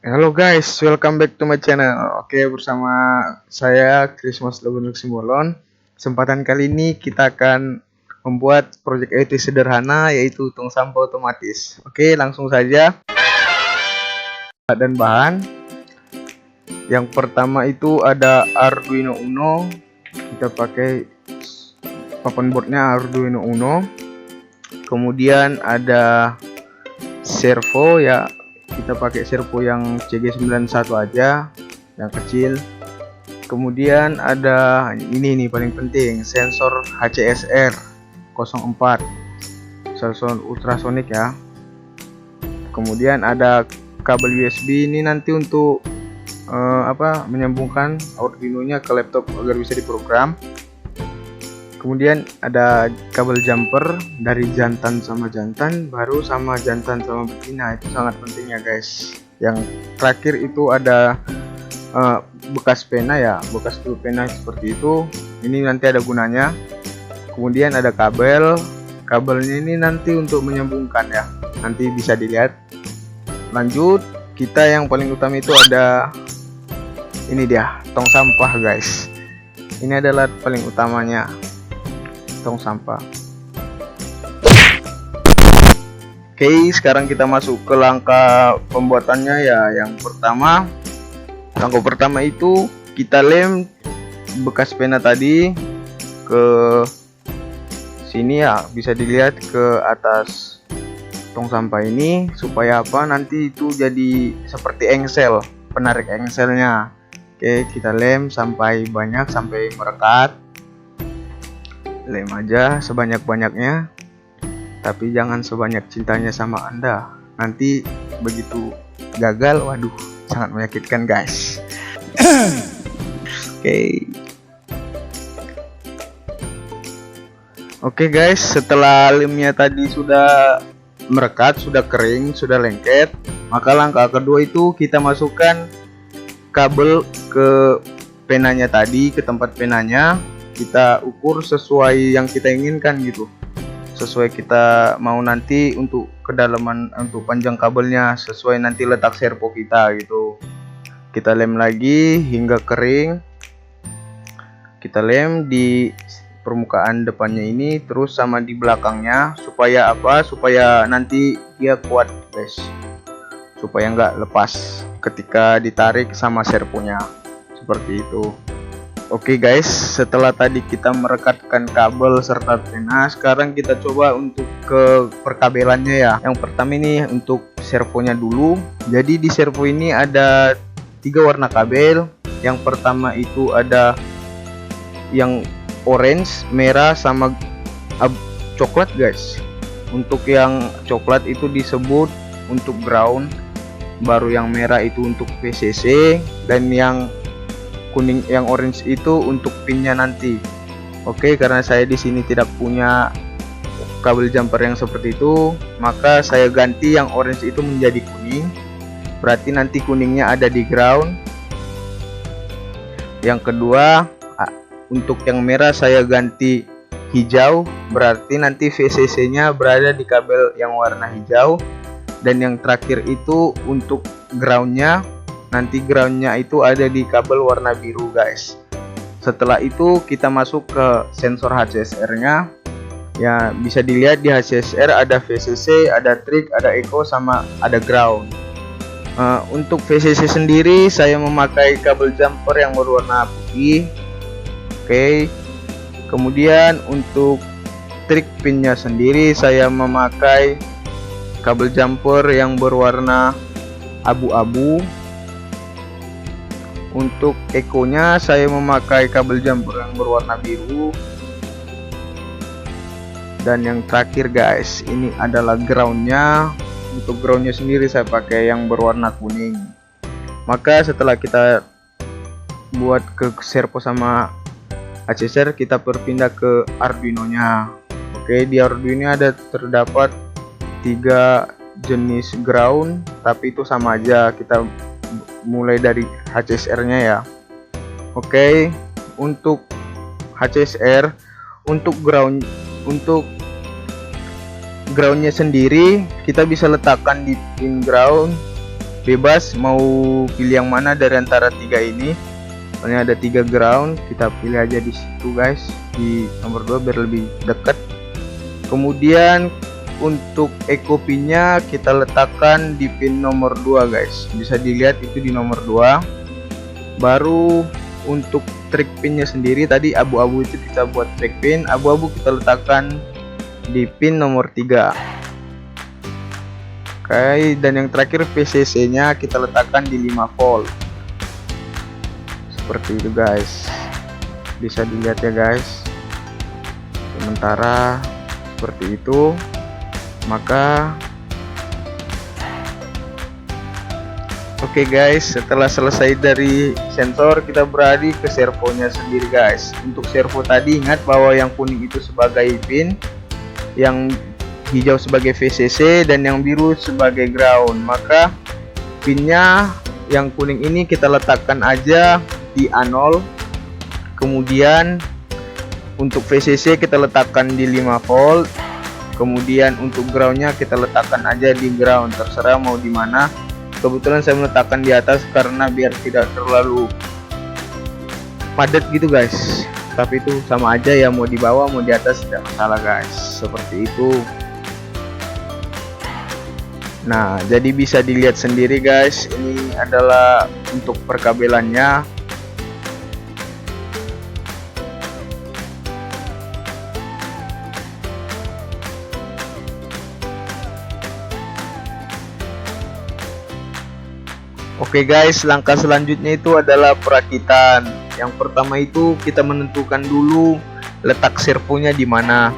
Halo guys, welcome back to my channel. Oke, bersama saya Christmas Lubunuk Simbolon. Kesempatan kali ini kita akan membuat proyek IT sederhana, yaitu tong sampah otomatis. Oke, langsung saja. Dan bahan yang pertama itu ada Arduino Uno. Kita pakai papan boardnya Arduino Uno. Kemudian ada servo ya, kita pakai servo yang CG91 aja, yang kecil. Kemudian ada ini nih paling penting, sensor HCSR 04, sensor ultrasonik ya. Kemudian ada kabel USB, ini nanti untuk menyambungkan Arduino-nya ke laptop agar bisa diprogram. Kemudian ada kabel jumper dari jantan sama jantan, baru sama jantan sama betina, itu sangat penting ya guys. Yang terakhir itu ada bekas pena ya, bekas pena seperti itu, ini nanti ada gunanya. Kemudian ada kabelnya ini nanti untuk menyambungkan ya, nanti bisa dilihat. Lanjut, kita yang paling utama itu ada ini dia, tong sampah guys. Ini adalah paling utamanya, tong sampah. Oke, sekarang kita masuk ke langkah pembuatannya ya. Langkah pertama itu kita lem bekas pena tadi ke sini ya, bisa dilihat ke atas tong sampah ini, supaya apa, nanti itu jadi seperti engsel, penarik engselnya. Oke, kita lem sampai banyak, sampai merekat. Lem aja sebanyak-banyaknya, tapi jangan sebanyak cintanya sama Anda. Nanti begitu gagal, waduh, sangat menyakitkan guys. Oke guys, setelah lemnya tadi sudah merekat, sudah kering, sudah lengket, maka langkah kedua itu kita masukkan kabel ke penanya tadi, ke tempat penanya. Kita ukur sesuai yang kita inginkan gitu, sesuai kita mau nanti untuk kedalaman, untuk panjang kabelnya, sesuai nanti letak servo kita gitu. Kita lem lagi hingga kering. Kita lem di permukaan depannya ini, terus sama di belakangnya, supaya apa, supaya nanti dia kuat guys, supaya nggak lepas ketika ditarik sama servonya, seperti itu. Oke guys, setelah tadi kita merekatkan kabel serta pena, sekarang kita coba untuk ke perkabelannya ya. Yang pertama ini untuk servonya dulu. Jadi di servo ini ada 3 warna kabel. Yang pertama itu ada yang orange, merah, sama coklat guys. Untuk yang coklat itu disebut untuk ground, baru yang merah itu untuk VCC, dan yang kuning, yang orange itu untuk pinnya nanti. Oke, karena saya di sini tidak punya kabel jumper yang seperti itu, maka saya ganti yang orange itu menjadi kuning. Berarti nanti kuningnya ada di ground. Yang kedua, untuk yang merah saya ganti hijau, berarti nanti VCC nya berada di kabel yang warna hijau. Dan yang terakhir itu untuk groundnya, nanti groundnya itu ada di kabel warna biru guys. Setelah itu kita masuk ke sensor HCSR nya ya, bisa dilihat di HCSR ada VCC, ada trig, ada echo, sama ada ground. Untuk VCC sendiri saya memakai kabel jumper yang berwarna putih. Oke, kemudian untuk trig pinnya sendiri saya memakai kabel jumper yang berwarna abu-abu. Untuk echo-nya saya memakai kabel jumper yang berwarna biru. Dan yang terakhir guys, ini adalah groundnya. Untuk groundnya sendiri saya pakai yang berwarna kuning. Maka setelah kita buat ke servo sama HCSR, kita berpindah ke Arduino nya. Oke, di Arduino ada terdapat 3 jenis ground, tapi itu sama aja, kita mulai dari HCSR nya ya. Oke, untuk HCSR, untuk groundnya sendiri kita bisa letakkan di pin ground bebas mau pilih yang mana dari antara tiga ini. Soalnya ada 3 ground, kita pilih aja di situ guys, di nomor 2 biar lebih dekat. Kemudian untuk eco pinnya kita letakkan di pin nomor 2 guys, bisa dilihat itu di nomor 2. Baru untuk track pinnya sendiri, tadi abu-abu itu kita buat track pin, abu-abu kita letakkan di pin nomor 3. Oke, dan yang terakhir VCC nya kita letakkan di 5 volt. Seperti itu guys, bisa dilihat ya guys. Sementara seperti itu, maka oke guys, setelah selesai dari sensor kita beralih ke servonya sendiri guys. Untuk servo tadi ingat bahwa yang kuning itu sebagai pin, yang hijau sebagai VCC, dan yang biru sebagai ground. Maka pinnya yang kuning ini kita letakkan aja di A0. Kemudian untuk VCC kita letakkan di 5 volt. Kemudian untuk groundnya kita letakkan aja di ground, terserah mau di mana. Kebetulan saya meletakkan di atas karena biar tidak terlalu padat gitu guys. Tapi itu sama aja ya, mau di bawah mau di atas tidak masalah guys. Seperti itu. Nah, jadi bisa dilihat sendiri guys, ini adalah untuk perkabelannya. Oke guys, langkah selanjutnya itu adalah perakitan. Yang pertama itu kita menentukan dulu letak servonya di mana.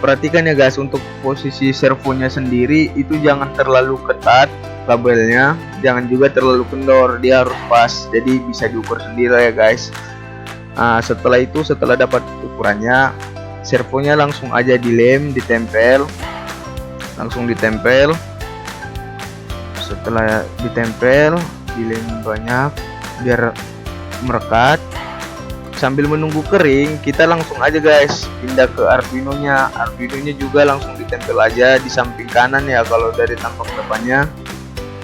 Perhatikan ya guys, untuk posisi servonya sendiri itu jangan terlalu ketat kabelnya, jangan juga terlalu kendor, dia harus pas, jadi bisa diukur sendiri ya guys. Setelah itu, setelah dapat ukurannya, servonya langsung aja dilem, ditempel, langsung ditempel. Setelah ditempel, dilem banyak biar merekat. Sambil menunggu kering, kita langsung aja guys pindah ke Arduino nya. Arduino nya juga langsung ditempel aja di samping kanan ya. Kalau dari tampak depannya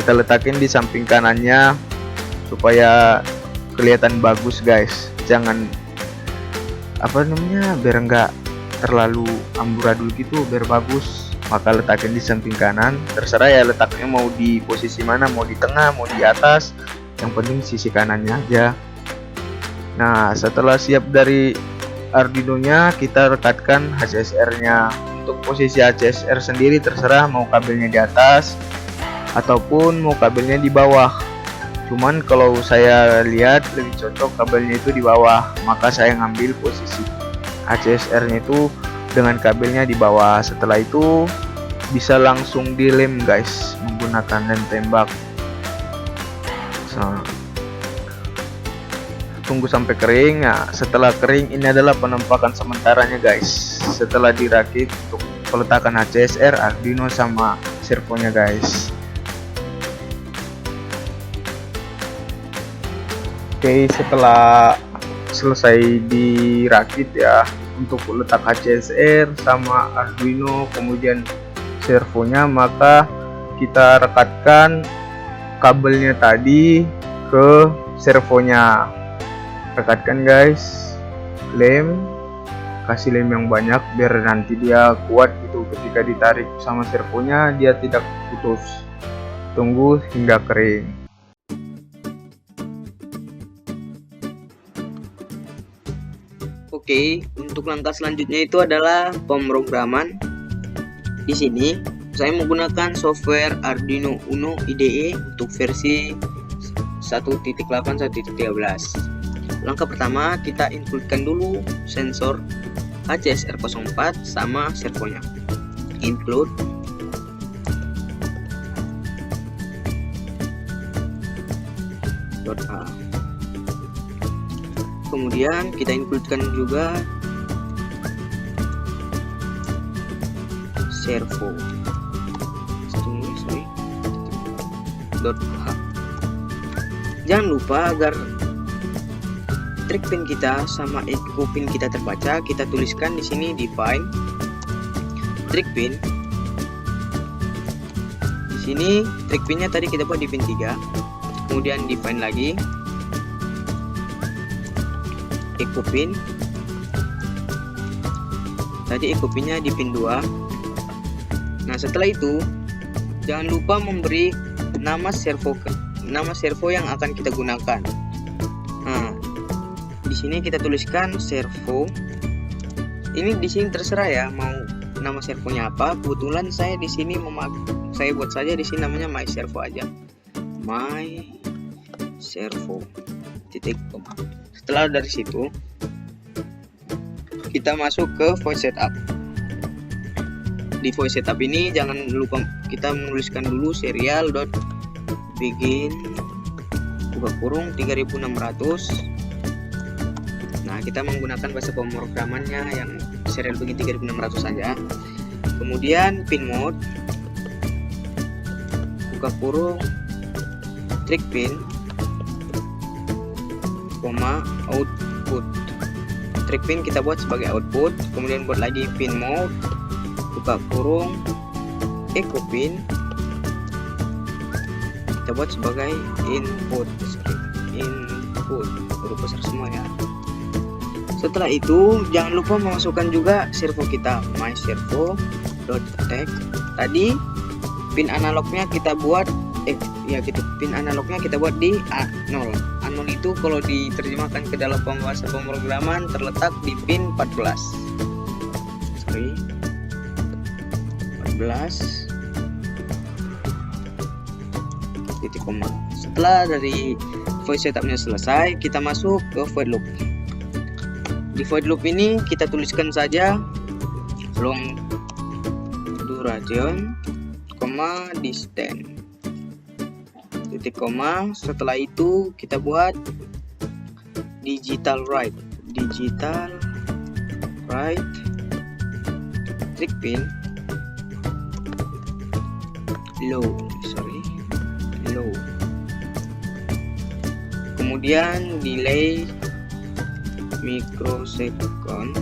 kita letakin di samping kanannya supaya kelihatan bagus guys. Jangan biar enggak terlalu amburadul gitu, biar bagus. Maka letakin di samping kanan, terserah ya letaknya mau di posisi mana, mau di tengah, mau di atas, yang penting sisi kanannya aja. Nah, setelah siap dari Arduino nya, kita rekatkan HCSR nya. Untuk posisi HCSR sendiri terserah mau kabelnya di atas ataupun mau kabelnya di bawah. Cuman kalau saya lihat lebih cocok kabelnya itu di bawah, maka saya ngambil posisi HCSR nya itu dengan kabelnya di bawah. Setelah itu bisa langsung dilem guys menggunakan lem tembak. Tunggu sampai kering. Nah, setelah kering, ini adalah penampakan sementaranya guys. Setelah dirakit untuk peletakan HCSR, Arduino sama servonya guys. Oke, setelah selesai dirakit ya, untuk letak HCSR sama Arduino kemudian servonya, maka kita rekatkan kabelnya tadi ke servonya. Rekatkan guys, lem, kasih lem yang banyak biar nanti dia kuat gitu, ketika ditarik sama servonya dia tidak putus. Tunggu hingga kering. Oke, untuk langkah selanjutnya itu adalah pemrograman. Di sini saya menggunakan software Arduino Uno IDE untuk versi 1.8 1.13. Langkah pertama, kita includekan dulu sensor HCSR04 sama servonya. Include. .a. Kemudian kita includekan juga servo. .h. Jangan lupa agar track pin kita sama echo pin kita terbaca, kita tuliskan di sini define track pin. Di sini trik pinnya tadi kita buat di pin 3, kemudian define lagi echo pin. Tadi echo pinnya di pin 2. Nah, setelah itu jangan lupa memberi nama servo yang akan kita gunakan. Nah, di sini kita tuliskan servo. Ini di sini terserah ya mau nama servonya apa. Kebetulan saya di sini saya buat saja di sini namanya my servo aja. My servo titik koma. Setelah dari situ kita masuk ke voice setup. Di voice setup ini jangan lupa kita menuliskan dulu serial.begin buka kurung 3600. Nah, kita menggunakan bahasa pemrogramannya yang serial begin 3600 saja. Kemudian pin mode buka kurung trik pin koma output. Trik pin kita buat sebagai output, kemudian buat lagi pin mode buka kurung echo pin kita buat sebagai input huruf besar semua ya. Setelah itu jangan lupa memasukkan juga servo kita, my servo.tag. Tadi pin analognya kita buat pin analognya kita buat di A0. A0 itu kalau diterjemahkan ke dalam bahasa pemrograman terletak di pin 14. Titik koma. Setelah dari voice setupnya selesai, kita masuk ke void loop. Di void loop ini kita tuliskan saja long duration, distance, titik koma. Setelah itu kita buat digital write trik pin low. Kemudian delay microsecond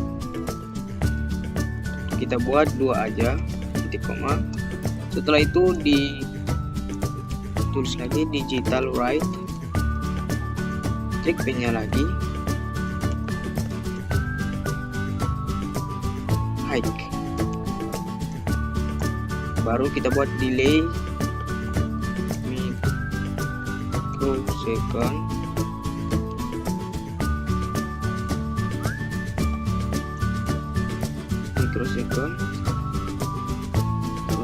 kita buat 2 aja titik koma. Setelah itu ditulis lagi digital write trik pinnya lagi high, baru kita buat delay microsecond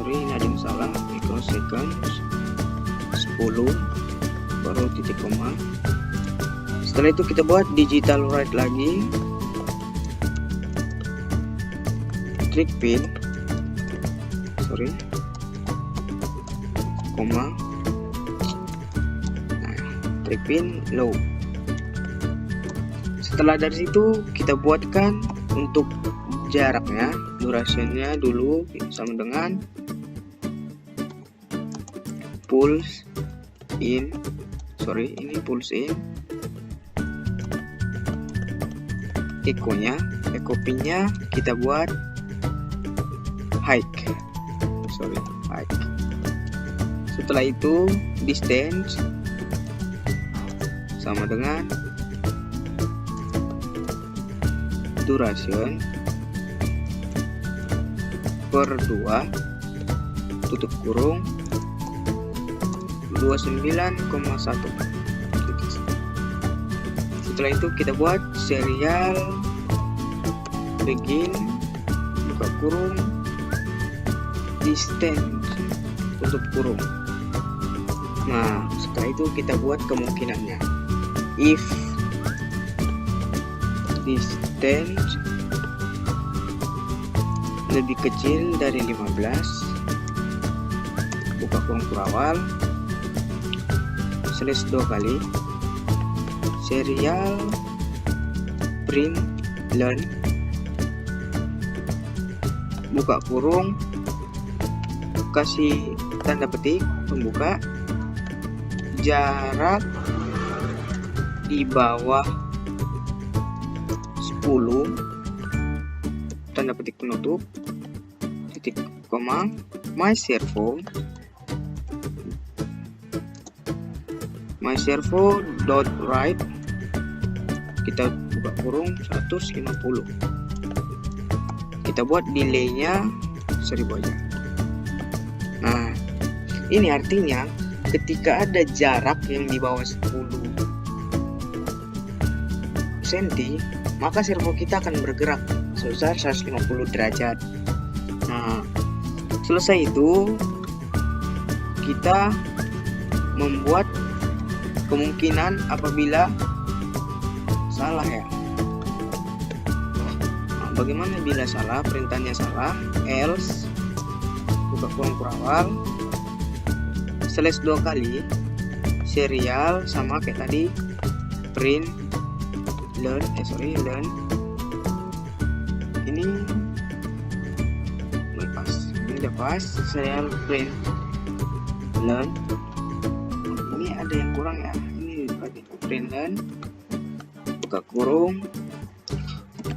ini ada yang salah, microsecond 10 baru titik koma. Setelah itu kita buat digital write lagi trik pin koma, trik pin low. Setelah dari situ kita buatkan untuk jaraknya, durationnya dulu sama dengan pulse in, echo pinnya kita buat high. Setelah itu distance sama dengan duration per 2 tutup kurung 29,1. Setelah itu kita buat serial begin buka kurung distance tutup kurung. Nah, setelah itu kita buat kemungkinannya if distance lebih kecil dari 15 buka kurung kurawal slash 2 kali serial print learn buka kurung kasih tanda petik pembuka jarak di bawah 10 tanda petik penutup titik koma my servo myservo.write, kita buka kurung 150, kita buat delaynya 1000 aja. Nah, ini artinya ketika ada jarak yang di bawah 10 cm, maka servo kita akan bergerak sebesar 150 derajat. Nah, selesai itu kita membuat kemungkinan apabila salah ya. Nah, bagaimana bila salah? Perintahnya salah, else buka kurung kurawal slash 2 kali serial sama kayak tadi, print learn ini udah pas, serial print learn. Ini ada yang kurang ya, ini pakai print learn, buka kurung,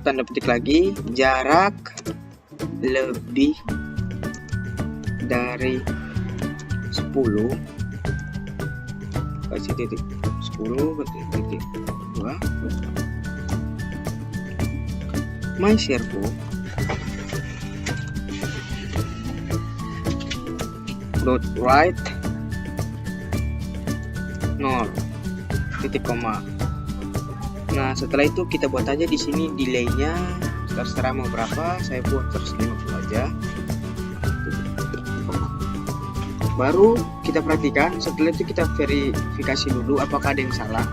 tanda petik lagi, jarak lebih dari 10, kasih titik 10 titik 2, myservo .write 0 titik koma. Nah, setelah itu kita buat aja di sini delaynya terserah mau berapa, saya buat 150 aja. Baru kita perhatikan, setelah itu kita verifikasi dulu apakah ada yang salah.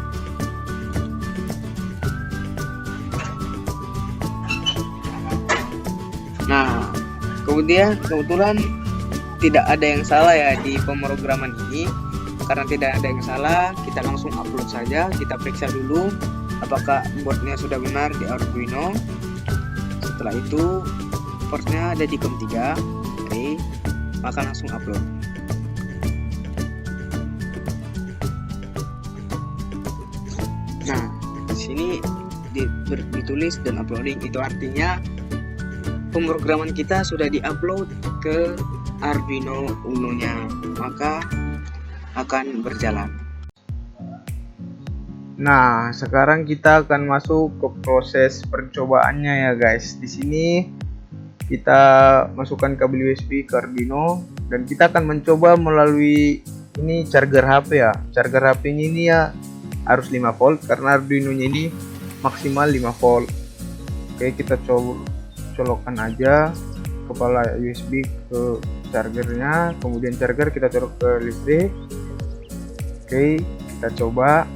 Nah, kebetulan tidak ada yang salah ya di pemrograman ini. Karena tidak ada yang salah, kita langsung upload saja. Kita periksa dulu apakah boardnya sudah benar di Arduino. Setelah itu portnya ada di COM3, oke, maka langsung upload. Nah, di sini ditulis dan uploading, itu artinya pemrograman kita sudah diupload ke Arduino Uno-nya, maka akan berjalan. Nah, sekarang kita akan masuk ke proses percobaannya ya guys. Di sini kita masukkan kabel USB ke Arduino dan kita akan mencoba melalui ini charger HP ya. Charger HP ini ya harus 5 volt karena Arduino-nya ini maksimal 5 volt. Oke, kita colokkan aja kepala USB ke chargernya, kemudian charger kita colok ke listrik. Oke, kita coba.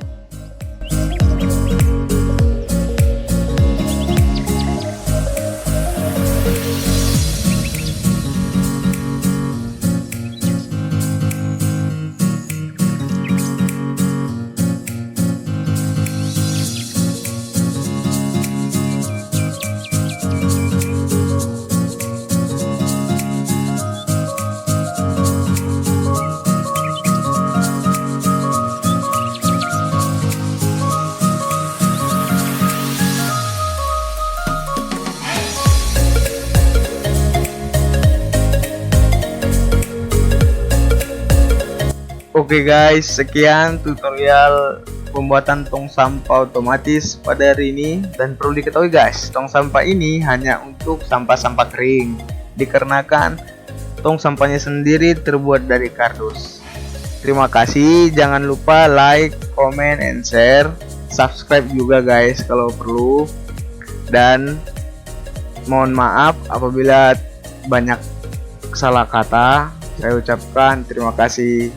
Oke guys, sekian tutorial pembuatan tong sampah otomatis pada hari ini. Dan perlu diketahui guys, tong sampah ini hanya untuk sampah-sampah kering, dikarenakan tong sampahnya sendiri terbuat dari kardus. Terima kasih, jangan lupa like, comment, and share. Subscribe juga guys kalau perlu. Dan mohon maaf apabila banyak salah kata. Saya ucapkan terima kasih.